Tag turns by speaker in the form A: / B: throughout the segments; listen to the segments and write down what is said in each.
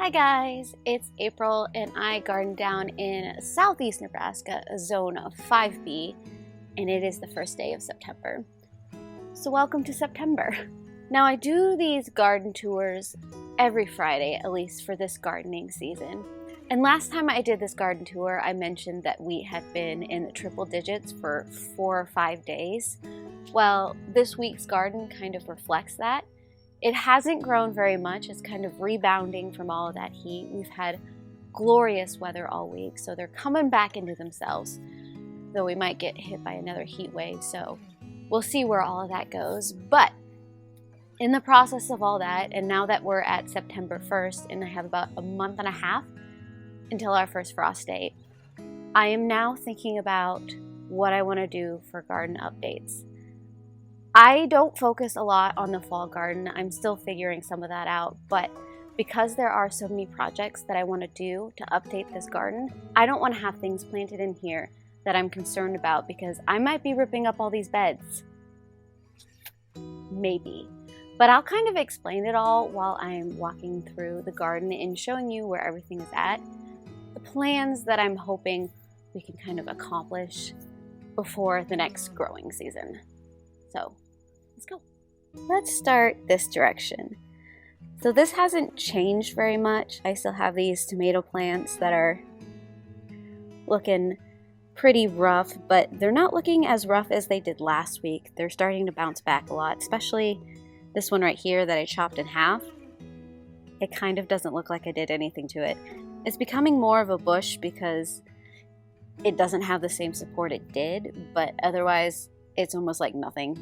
A: Hi guys, it's April and I garden down in southeast Nebraska, a zone of 5B, and it is the first day of September. So welcome to September. Now I do these garden tours every Friday, at least for this gardening season. And last time I did this garden tour, I mentioned that we had been in the triple digits for 4 or 5 days. Well, this week's garden kind of reflects that. It hasn't grown very much. It's kind of rebounding from all of that heat. We've had glorious weather all week, so they're coming back into themselves, though we might get hit by another heat wave, so we'll see where all of that goes. But in the process of all that, and now that we're at September 1st, and I have about a month and a half until our first frost date, I am now thinking about what I want to do for garden updates. I don't focus a lot on the fall garden. I'm still figuring some of that out, but because there are so many projects that I want to do to update this garden, I don't want to have things planted in here that I'm concerned about because I might be ripping up all these beds. Maybe. But I'll kind of explain it all while I'm walking through the garden and showing you where everything is at, the plans that I'm hoping we can kind of accomplish before the next growing season. So let's go. Let's start this direction. So this hasn't changed very much. I still have these tomato plants that are looking pretty rough, but they're not looking as rough as they did last week. They're starting to bounce back a lot, especially this one right here that I chopped in half. It kind of doesn't look like I did anything to it. It's becoming more of a bush because it doesn't have the same support it did, but otherwise it's almost like nothing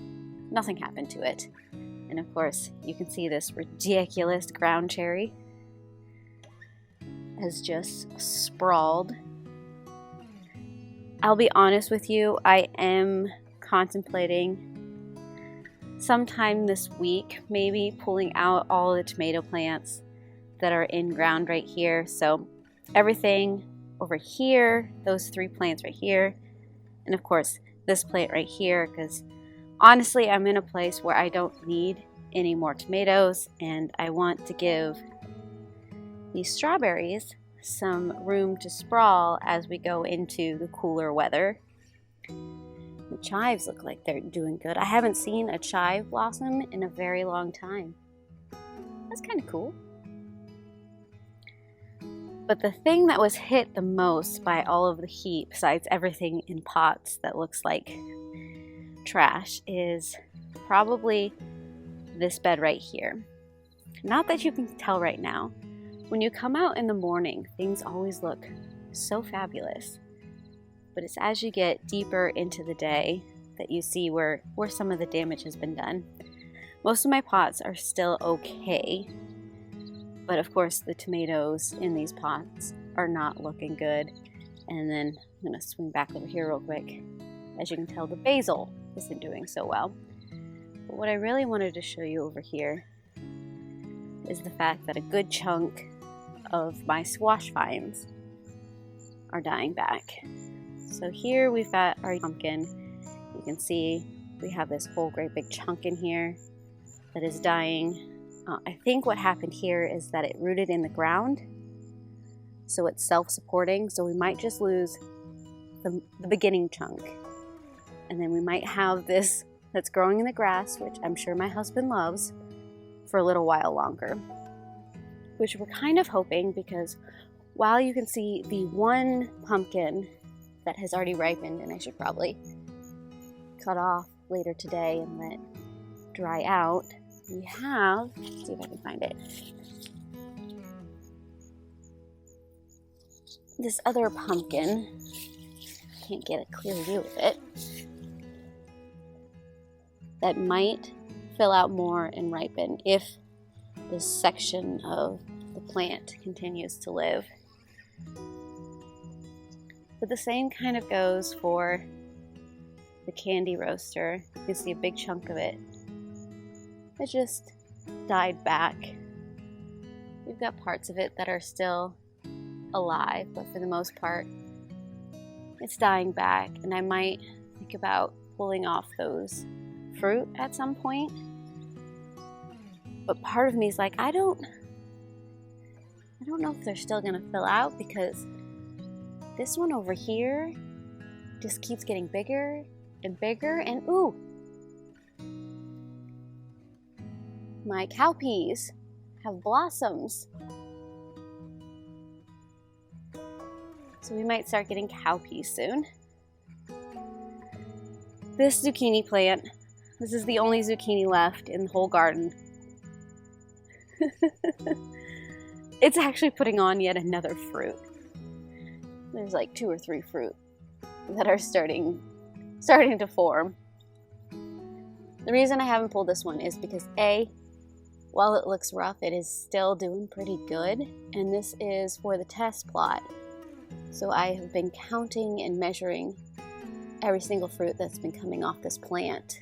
A: happened to it. And of course, you can see this ridiculous ground cherry has just sprawled. I'll be honest with you, I am contemplating sometime this week, maybe pulling out all the tomato plants that are in ground right here. So everything over here, those 3 plants right here, and of course, this plant right here, because honestly I'm in a place where I don't need any more tomatoes and I want to give these strawberries some room to sprawl as we go into the cooler weather. The chives look like they're doing good. I haven't seen a chive blossom in a very long time. That's kind of cool. But the thing that was hit the most by all of the heat, besides everything in pots that looks like trash, is probably this bed right here. Not that you can tell right now. When you come out in the morning, things always look so fabulous. But it's as you get deeper into the day that you see where some of the damage has been done. Most of my pots are still okay. But of course, the tomatoes in these pots are not looking good. And then I'm going to swing back over here real quick. As you can tell, the basil isn't doing so well. But what I really wanted to show you over here is the fact that a good chunk of my squash vines are dying back. So here we've got our pumpkin. You can see we have this whole great big chunk in here that is dying. I think what happened here is that it rooted in the ground, so it's self-supporting, so we might just lose the beginning chunk. And then we might have this that's growing in the grass, which I'm sure my husband loves, for a little while longer. Which we're kind of hoping, because while you can see the one pumpkin that has already ripened, and I should probably cut off later today and let dry out, we have, let's see if I can find it, this other pumpkin. Can't get a clear view of it. That might fill out more and ripen if this section of the plant continues to live. But the same kind of goes for the candy roaster. You can see a big chunk of it. It just died back. We've got parts of it that are still alive, but for the most part, it's dying back. And I might think about pulling off those fruit at some point. But part of me is like, I don't I don't know if they're still gonna fill out because this one over here just keeps getting bigger and bigger, and ooh! My cowpeas have blossoms. So we might start getting cowpeas soon. This zucchini plant, this is the only zucchini left in the whole garden. It's actually putting on yet another fruit. There's like 2 or 3 fruit that are starting to form. The reason I haven't pulled this one is because A, while it looks rough, it is still doing pretty good, and this is for the test plot. So I have been counting and measuring every single fruit that's been coming off this plant.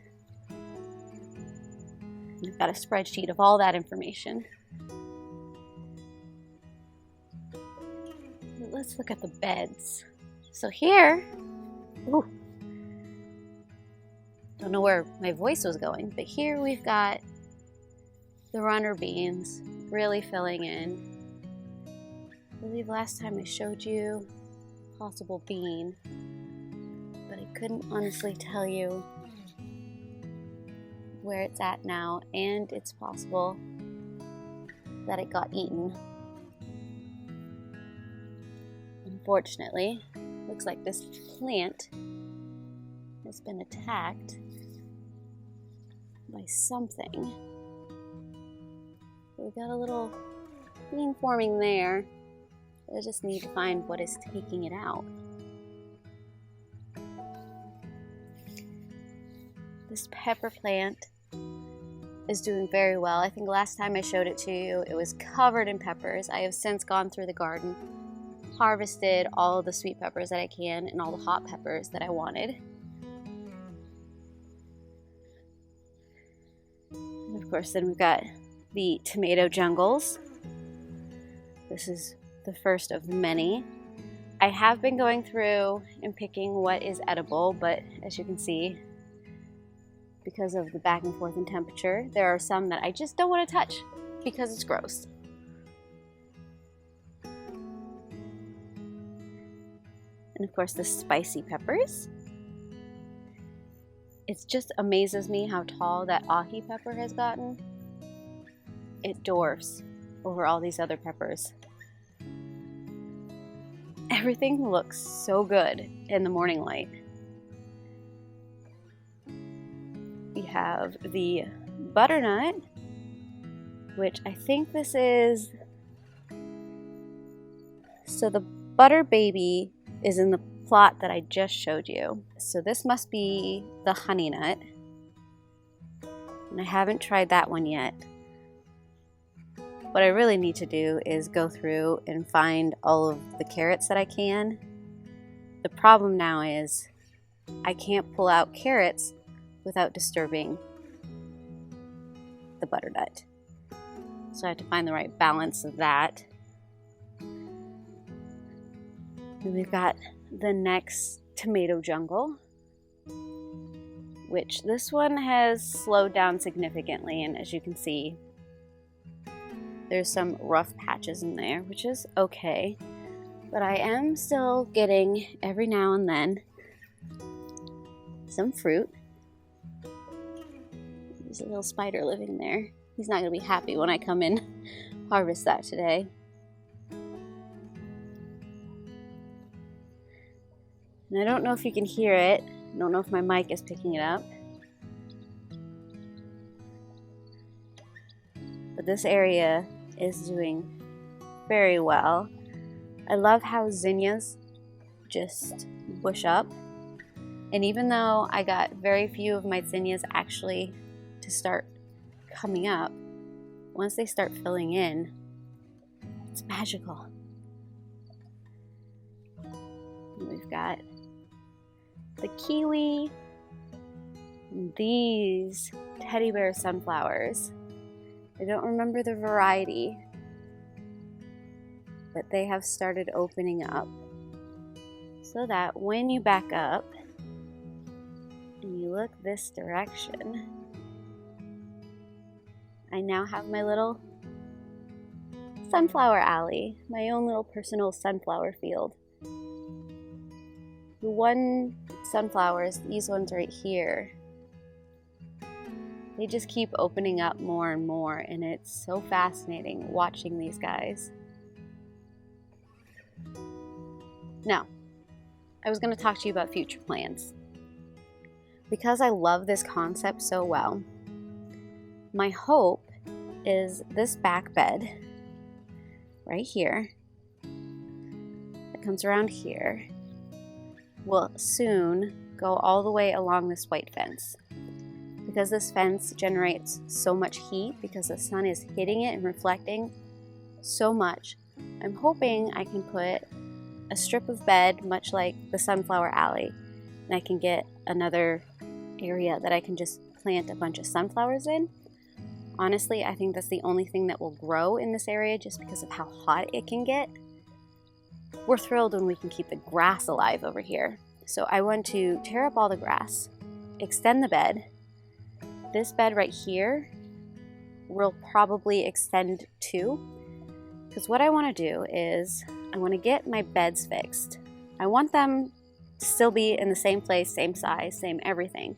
A: And I've got a spreadsheet of all that information. But let's look at the beds. So here, ooh, don't know where my voice was going, but here we've got the runner beans really filling in. I believe last time I showed you possible bean, but I couldn't honestly tell you where it's at now, and it's possible that it got eaten. Unfortunately, looks like this plant has been attacked by something. We've got a little bean forming there. I just need to find what is taking it out. This pepper plant is doing very well. I think last time I showed it to you, it was covered in peppers. I have since gone through the garden, harvested all of the sweet peppers that I can and all the hot peppers that I wanted. And of course, then we've got the tomato jungles. This is the first of many. I have been going through and picking what is edible, but as you can see, because of the back and forth in temperature, there are some that I just don't want to touch because it's gross. And of course the spicy peppers. It just amazes me how tall that ahi pepper has gotten. It dwarfs over all these other peppers. Everything looks so good in the morning light. We have the butternut, which I think this is, so the butter baby is in the plot that I just showed you. So this must be the honey nut, and I haven't tried that one yet. What I really need to do is go through and find all of the carrots that I can. The problem now is I can't pull out carrots without disturbing the butternut. So I have to find the right balance of that. And we've got the next tomato jungle, which this one has slowed down significantly, and as you can see, there's some rough patches in there, which is okay. But I am still getting, every now and then, some fruit. There's a little spider living there. He's not going to be happy when I come in harvest that today. And I don't know if you can hear it. I don't know if my mic is picking it up. But this area is doing very well. I love how zinnias just bush up. And even though I got very few of my zinnias actually to start coming up, once they start filling in, it's magical. And we've got the kiwi, and these teddy bear sunflowers. I don't remember the variety, but they have started opening up so that when you back up and you look this direction, I now have my little sunflower alley, my own little personal sunflower field. The one sunflowers, these ones right here, they just keep opening up more and more, and it's so fascinating watching these guys. Now, I was going to talk to you about future plans. Because I love this concept so well, my hope is this back bed right here that comes around here will soon go all the way along this white fence. Because this fence generates so much heat because the sun is hitting it and reflecting so much, I'm hoping I can put a strip of bed much like the sunflower alley, and I can get another area that I can just plant a bunch of sunflowers in. Honestly, I think that's the only thing that will grow in this area just because of how hot it can get. We're thrilled when we can keep the grass alive over here. So I want to tear up all the grass, extend the bed. This bed right here will probably extend too, because what I want to do is I want to get my beds fixed. I want them to still be in the same place, same size, same everything,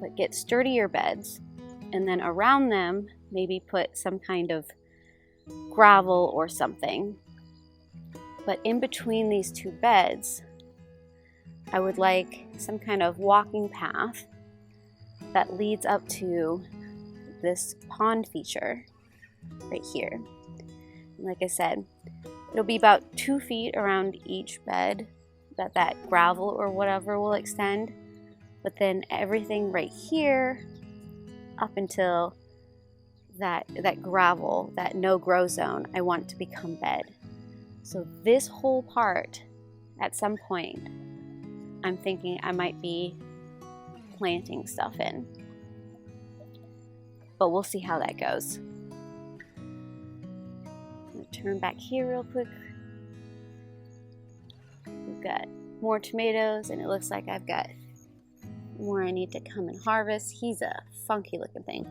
A: but get sturdier beds, and then around them maybe put some kind of gravel or something. But in between these two beds, I would like some kind of walking path that leads up to this pond feature right here. And like I said, it'll be about 2 feet around each bed that gravel or whatever will extend, but then everything right here up until that gravel, that no grow zone, I want to become bed. So this whole part, at some point, I'm thinking I might be planting stuff in. But we'll see how that goes. I'm gonna turn back here real quick. We've got more tomatoes, and it looks like I've got more I need to come and harvest. He's a funky looking thing.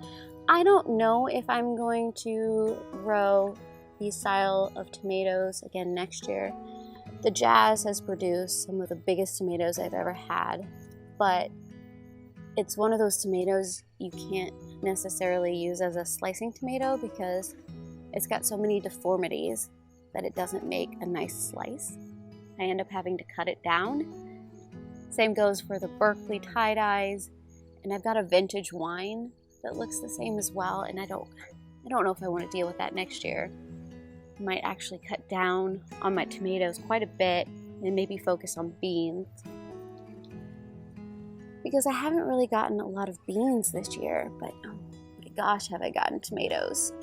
A: I don't know if I'm going to grow these style of tomatoes again next year. The Jazz has produced some of the biggest tomatoes I've ever had, but it's one of those tomatoes you can't necessarily use as a slicing tomato because it's got so many deformities that it doesn't make a nice slice. I end up having to cut it down. Same goes for the Berkeley tie-dyes, and I've got a vintage wine that looks the same as well, and I don't know if I want to deal with that next year. I might actually cut down on my tomatoes quite a bit and maybe focus on beans, because I haven't really gotten a lot of beans this year, but oh my gosh, have I gotten tomatoes.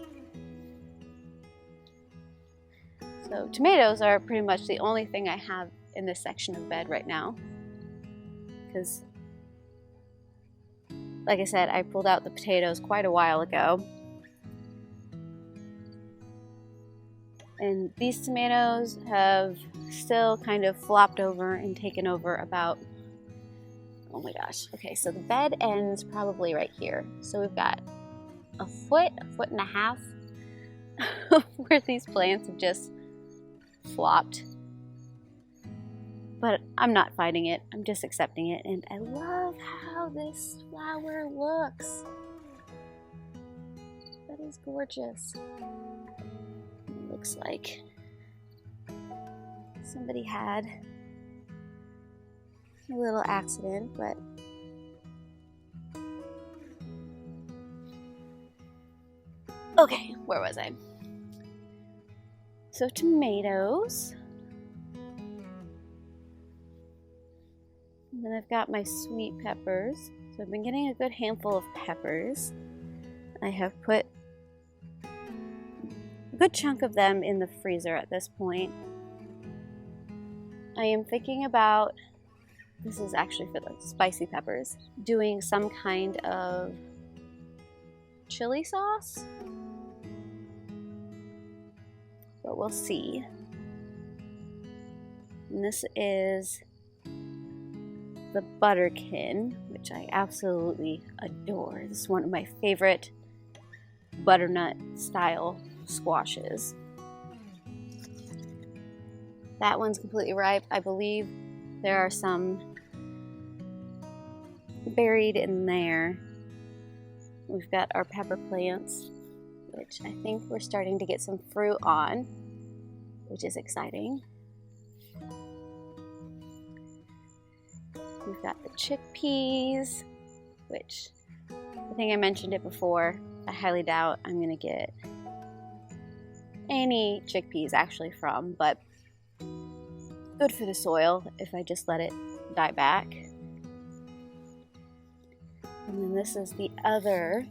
A: So tomatoes are pretty much the only thing I have in this section of bed right now, because like I said, I pulled out the potatoes quite a while ago. And these tomatoes have still kind of flopped over and taken over about, oh my gosh. Okay, so the bed ends probably right here. So we've got a foot and a half where these plants have just flopped. But I'm not fighting it. I'm just accepting it. And I love how this flower looks. That is gorgeous. It looks like somebody had a little accident, but okay, where was I? So tomatoes. And then I've got my sweet peppers. So I've been getting a good handful of peppers. I have put a good chunk of them in the freezer at this point. I am thinking about, this is actually for the spicy peppers, doing some kind of chili sauce. But we'll see. And this is the butterkin, which I absolutely adore. This is one of my favorite butternut style squashes. That one's completely ripe. I believe there are some buried in there. We've got our pepper plants, which I think we're starting to get some fruit on, which is exciting. We've got the chickpeas, which I think I mentioned it before. I highly doubt I'm gonna get any chickpeas actually from, but good for the soil if I just let it die back. And then this is the other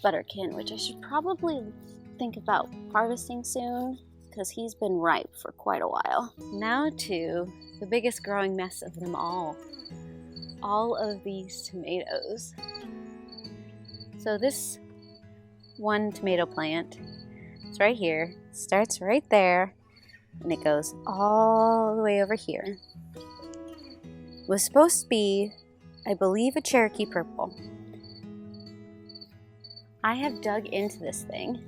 A: butterkin, which I should probably think about harvesting soon because he's been ripe for quite a while. Now to the biggest growing mess of them all of these tomatoes. So this one tomato plant is right here, starts right there, and it goes all the way over here. It was supposed to be, I believe, a Cherokee purple. I have dug into this thing,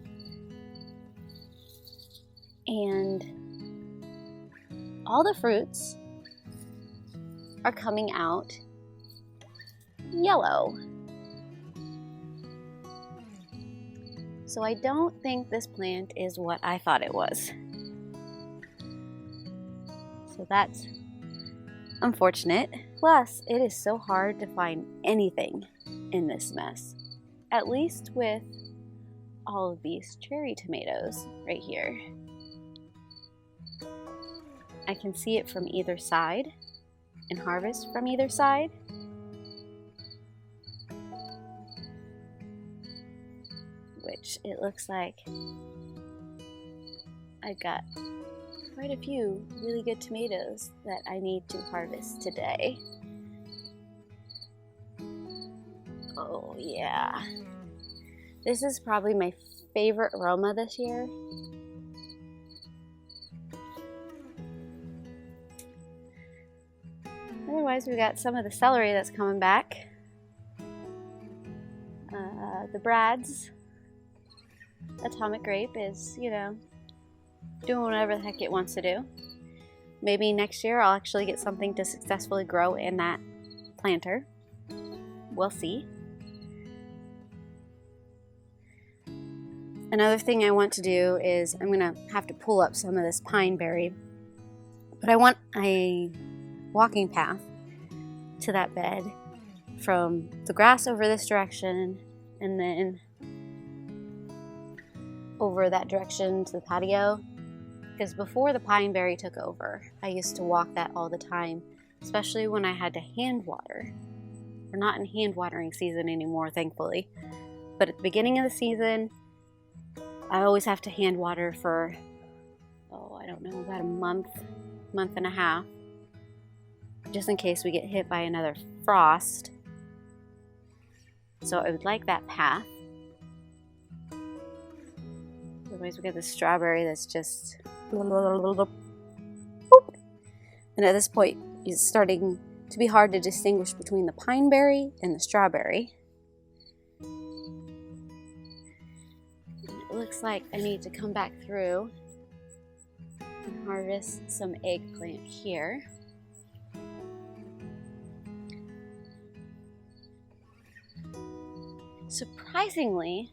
A: and all the fruits are coming out yellow. So I don't think this plant is what I thought it was. So that's unfortunate. Plus, it is so hard to find anything in this mess. At least with all of these cherry tomatoes right here. I can see it from either side and harvest from either side. Which it looks like I've got quite a few really good tomatoes that I need to harvest today. Oh yeah. This is probably my favorite aroma this year. Otherwise, we got some of the celery that's coming back. The Brad's atomic grape is, doing whatever the heck it wants to do. Maybe next year I'll actually get something to successfully grow in that planter. We'll see. Another thing I want to do is I'm gonna have to pull up some of this pine berry, but I want a walking path to that bed from the grass over this direction and then over that direction to the patio. Because before the pine berry took over, I used to walk that all the time, especially when I had to hand water. We're not in hand watering season anymore, thankfully. But at the beginning of the season, I always have to hand water for, I don't know, about a month and a half. Just in case we get hit by another frost. So I would like that path. Otherwise we get this strawberry that's just... And at this point, it's starting to be hard to distinguish between the pine berry and the strawberry. It looks like I need to come back through and harvest some eggplant here. Surprisingly,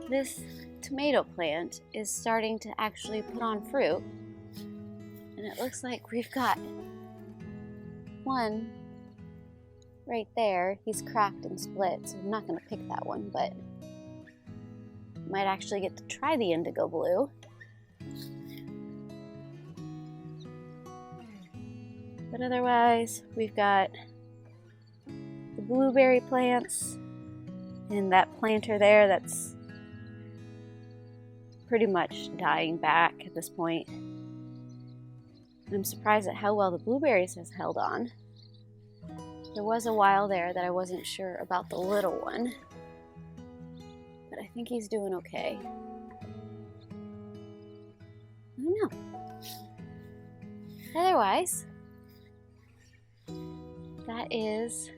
A: this tomato plant is starting to actually put on fruit, and it looks like we've got one right there. He's cracked and split, so I'm not going to pick that one, but might actually get to try the indigo blue. But otherwise, we've got the blueberry plants and that planter there that's pretty much dying back at this point. I'm surprised at how well the blueberries has held on. There was a while there that I wasn't sure about the little one, but I think he's doing okay. I don't know. Otherwise, that is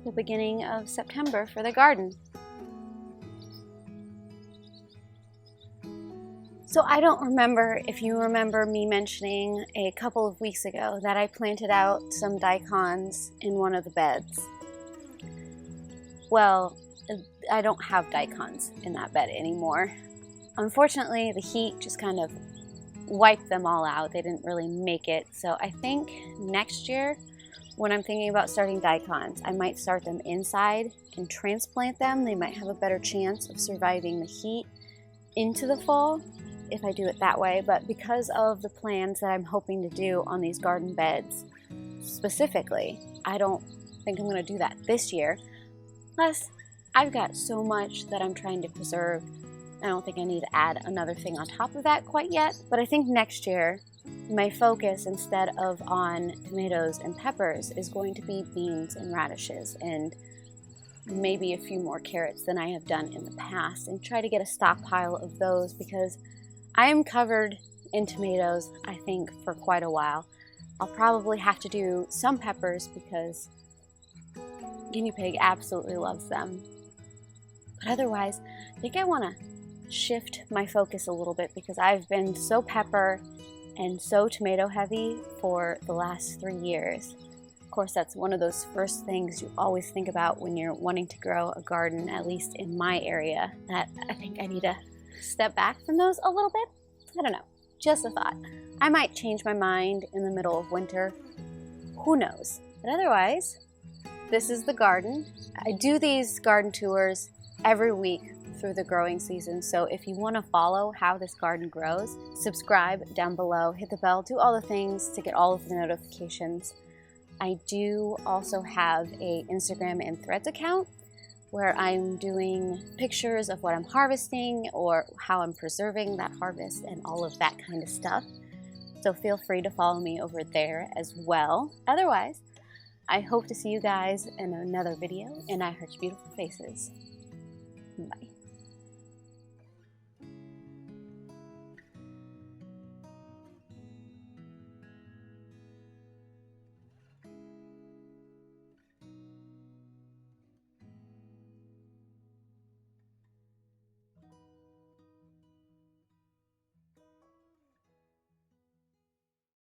A: the beginning of September for the garden. So I don't remember if you remember me mentioning a couple of weeks ago that I planted out some daikons in one of the beds. Well, I don't have daikons in that bed anymore. Unfortunately, the heat just kind of wiped them all out. They didn't really make it. So I think next year, when I'm thinking about starting daikons, I might start them inside and transplant them. They might have a better chance of surviving the heat into the fall if I do it that way. But because of the plans that I'm hoping to do on these garden beds specifically, I don't think I'm going to do that this year. Plus, I've got so much that I'm trying to preserve. I don't think I need to add another thing on top of that quite yet. But I think next year, my focus instead of on tomatoes and peppers is going to be beans and radishes and maybe a few more carrots than I have done in the past, and try to get a stockpile of those because I am covered in tomatoes, I think, for quite a while. I'll probably have to do some peppers because Guinea Pig absolutely loves them. But otherwise, I think I want to shift my focus a little bit because I've been so pepper and so tomato heavy for the last 3 years. Of course, that's one of those first things you always think about when you're wanting to grow a garden, at least in my area, that I think I need to step back from those a little bit. I don't know, just a thought. I might change my mind in the middle of winter. Who knows? But otherwise, this is the garden. I do these garden tours every week through the growing season. So if you want to follow how this garden grows, subscribe down below, hit the bell, do all the things to get all of the notifications. I do also have a Instagram and Threads account where I'm doing pictures of what I'm harvesting or how I'm preserving that harvest and all of that kind of stuff. So feel free to follow me over there as well. Otherwise, I hope to see you guys in another video, and I heart your beautiful faces. Bye.